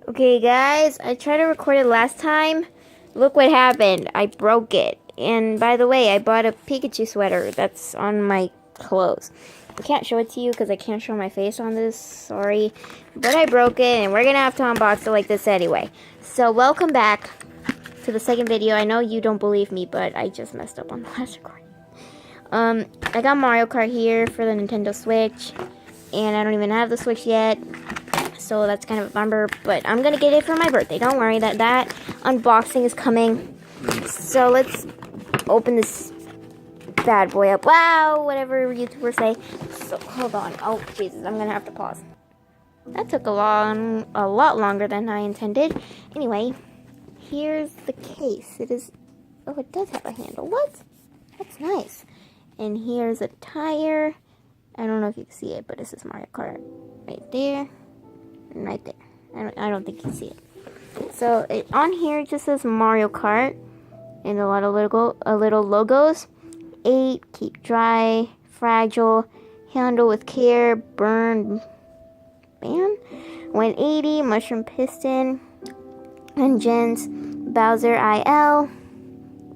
Okay, guys, I tried to record it last time. Look what happened. I broke it. And by the way, I bought a Pikachu sweater that's on my clothes. I can't show it to you because I can't show my face on this. Sorry. But I broke it, and we're going to have to unbox it like this anyway. So, welcome back to the second video. I know you don't believe me, but I just messed up on the last recording. I got Mario Kart here for the Nintendo Switch. And I don't even have the Switch yet. So that's kind of a bummer, but I'm gonna get it for my birthday. Don't worry, that unboxing is coming. So let's open this bad boy up. Wow, whatever YouTubers say. So hold on. Oh Jesus, I'm gonna have to pause. That took a lot longer than I intended. Anyway, here's the case. It does have a handle. What? That's nice. And here's a tire. I don't know if you can see it, but this is Mario Kart right there. Right there. I don't think you see it. So on here it just says Mario Kart and a lot of little logos. 8, keep dry, fragile, handle with care, burn, ban. 180, mushroom piston, engines, Bowser IL,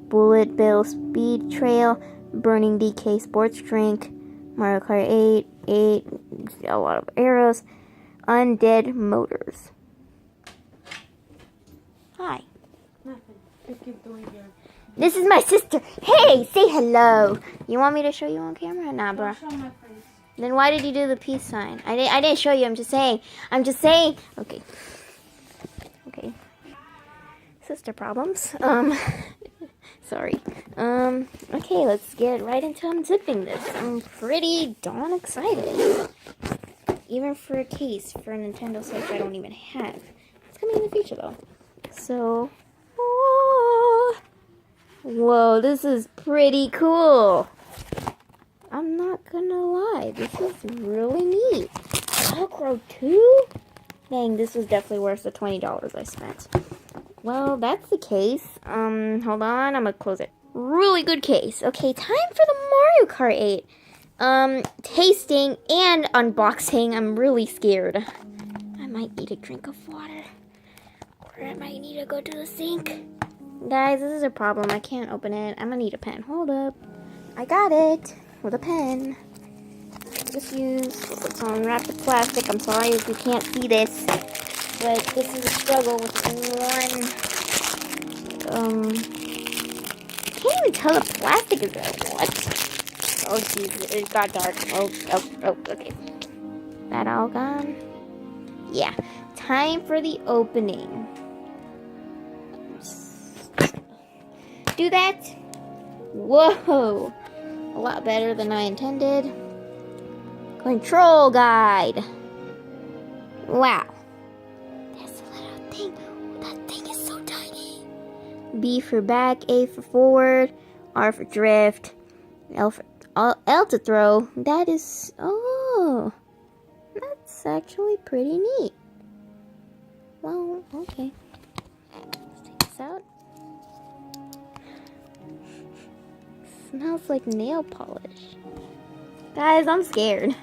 bullet bill speed trail, burning DK sports drink, Mario Kart 8, a lot of arrows. Undead Motors. Hi. Nothing. I keep doing your... This is my sister. Hey, say hello. You want me to show you on camera? Nah, bro. Don't show my face. Then why did you do the peace sign? I didn't show you. I'm just saying. Okay. Okay. Sister problems. Sorry. Okay, let's get right into unzipping this. I'm pretty darn excited. Even for a case for a Nintendo Switch I don't even have. It's coming in the future though. So, whoa, this is pretty cool. I'm not gonna lie, this is really neat. Velcro too? Dang, this was definitely worth the $20 I spent. Well, that's the case. Hold on, I'm gonna close it. Really good case. Okay, time for the Mario Kart 8. Tasting and unboxing. I'm really scared. I might need a drink of water. Or I might need to go to the sink. Guys, this is a problem. I can't open it. I'm gonna need a pen. Hold up. I got it. With a pen. Just use some wrapped plastic. I'm sorry if you can't see this. But this is a struggle with one. I can't even tell the plastic is there. What? Oh, jeez, it got dark. Oh, okay. That all gone? Yeah. Time for the opening. Do that. Whoa. A lot better than I intended. Control guide. Wow. That's a little thing. That thing is so tiny. B for back, A for forward, R for drift, L to throw. That is, oh, that's actually pretty neat. Well, okay. Let's take this out. Smells like nail polish. Guys, I'm scared.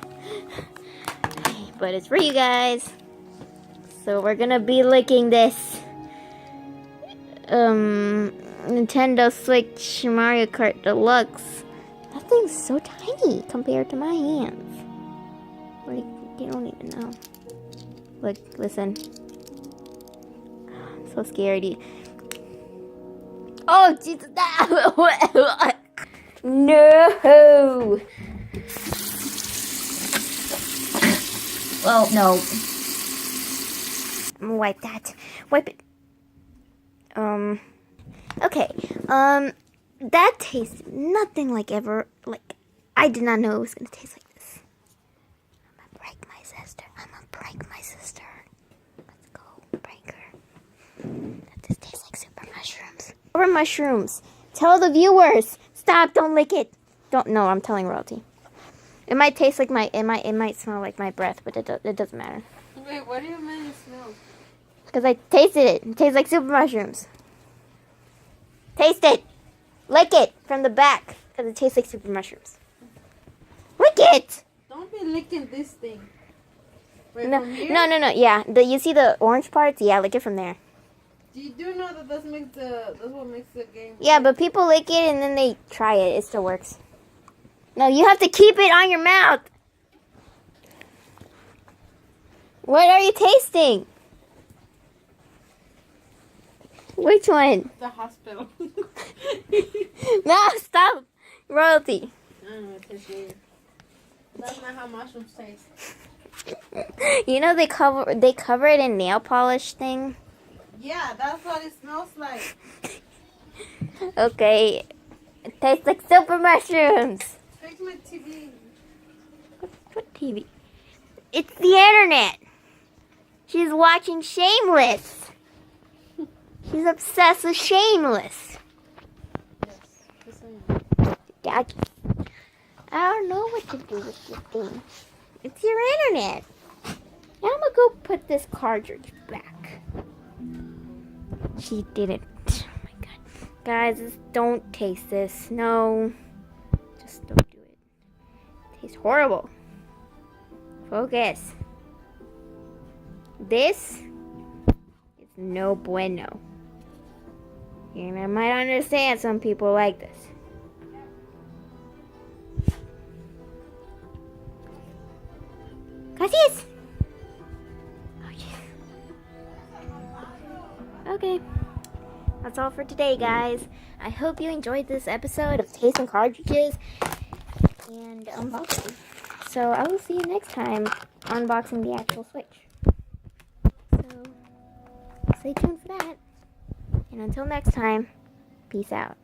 But it's for you guys. So we're gonna be licking this Nintendo Switch Mario Kart Deluxe. That thing's so tiny compared to my hands. Like, you don't even know. Look, listen. I'm so scared. Oh, Jesus. No. Well, no. I'm gonna wipe that. Wipe it. Okay. That tastes nothing like I did not know it was gonna taste like this. I'm gonna break my sister. Let's go break her. This tastes like super mushrooms. Super mushrooms. Tell the viewers. Stop, don't lick it. No, I'm telling royalty. It might taste like it might smell like my breath, but it doesn't matter. Wait, what do you mean it smells? Because I tasted it. It tastes like super mushrooms. Taste it. Lick it from the back. Because it tastes like super mushrooms. Lick it! Don't be licking this thing. Wait, No, from here? no. Yeah, you see the orange parts? Yeah, lick it from there. Do you do know that that's what makes the game? Yeah, but people lick it and then they try it. It still works. No, you have to keep it on your mouth. What are you tasting? Which one? The hospital. No, stop. Royalty. I don't know what this is. That's not how mushrooms taste. You know they cover it in nail polish thing. Yeah, that's what it smells like. Okay, it tastes like super mushrooms. Fix my TV. What TV? It's the internet. She's watching Shameless. She's obsessed with Shameless. Yes, this one. Dad, I don't know what to do with this thing. It's your internet. Now I'm gonna go put this cartridge back. She didn't. Oh my god. Guys, don't taste this. No. Just don't do it. It tastes horrible. Focus. This is no bueno. And I might understand some people like this. Gracias. Oh, yes. Okay. That's all for today, guys. I hope you enjoyed this episode of Tasting Cartridges and unboxing. So I will see you next time unboxing the actual Switch. So stay tuned for that. And until next time, peace out.